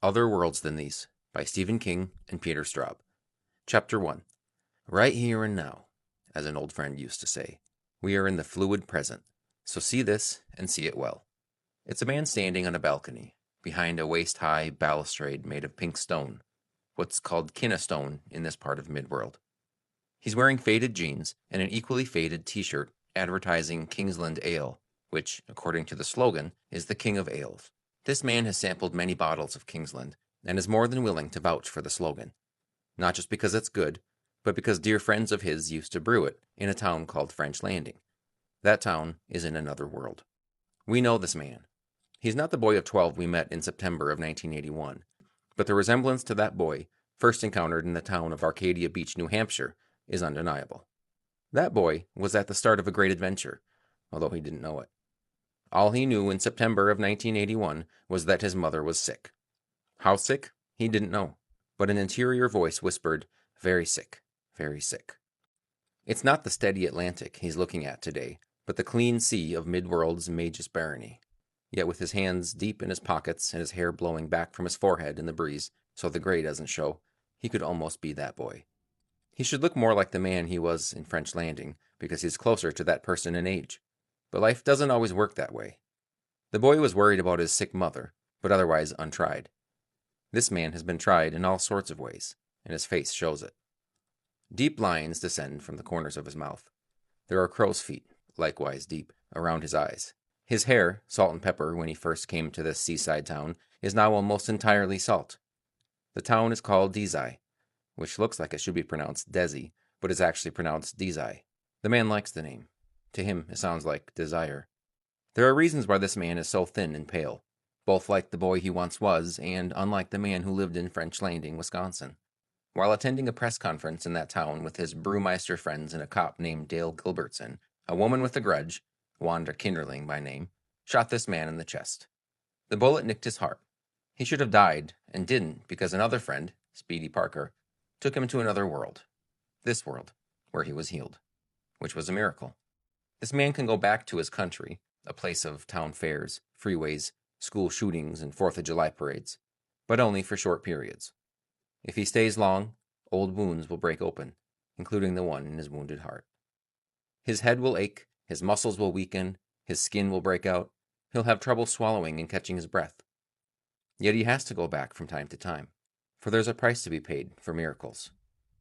Other Worlds Than These by Stephen King and Peter Straub. Chapter 1. Right here and now, as an old friend used to say. We are in the fluid present, so see this and see it well. It's a man standing on a balcony, behind a waist-high balustrade made of pink stone, what's called kinna stone in this part of Midworld. He's wearing faded jeans and an equally faded t-shirt advertising Kingsland Ale, which, according to the slogan, is the king of ales. This man has sampled many bottles of Kingsland, and is more than willing to vouch for the slogan. Not just because it's good, but because dear friends of his used to brew it in a town called French Landing. That town is in another world. We know this man. He's not the boy of 12 we met in September of 1981, but the resemblance to that boy, first encountered in the town of Arcadia Beach, New Hampshire, is undeniable. That boy was at the start of a great adventure, although he didn't know it. All he knew in September of 1981 was that his mother was sick. How sick? He didn't know, but an interior voice whispered, "Very sick, very sick." It's not the steady Atlantic he's looking at today, but the clean sea of Midworld's Magus Barony. Yet with his hands deep in his pockets and his hair blowing back from his forehead in the breeze, so the gray doesn't show, he could almost be that boy. He should look more like the man he was in French Landing, because he's closer to that person in age. But life doesn't always work that way. The boy was worried about his sick mother, but otherwise untried. This man has been tried in all sorts of ways, and his face shows it. Deep lines descend from the corners of his mouth. There are crow's feet, likewise deep, around his eyes. His hair, salt and pepper when he first came to this seaside town, is now almost entirely salt. The town is called Desi, which looks like it should be pronounced Desi, but is actually pronounced Desi. The man likes the name. To him, it sounds like desire. There are reasons why this man is so thin and pale, both like the boy he once was and unlike the man who lived in French Landing, Wisconsin. While attending a press conference in that town with his brewmeister friends and a cop named Dale Gilbertson, a woman with a grudge, Wanda Kinderling by name, shot this man in the chest. The bullet nicked his heart. He should have died, and didn't because another friend, Speedy Parker, took him to another world. This world, where he was healed, which was a miracle. This man can go back to his country, a place of town fairs, freeways, school shootings, and 4th of July parades, but only for short periods. If he stays long, old wounds will break open, including the one in his wounded heart. His head will ache, his muscles will weaken, his skin will break out, he'll have trouble swallowing and catching his breath. Yet he has to go back from time to time, for there's a price to be paid for miracles,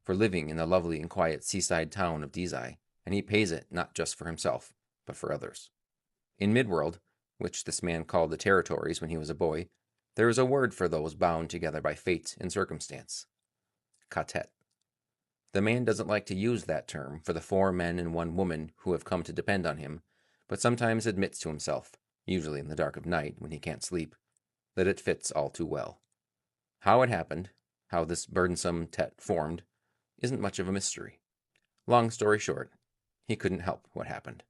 for living in the lovely and quiet seaside town of Desi, and he pays it not just for himself, but for others. In Midworld, which this man called the territories when he was a boy, there is a word for those bound together by fate and circumstance. Katet. The man doesn't like to use that term for the 4 men and 1 woman who have come to depend on him, but sometimes admits to himself, usually in the dark of night when he can't sleep, that it fits all too well. How it happened, how this burdensome tet formed, isn't much of a mystery. Long story short, he couldn't help what happened.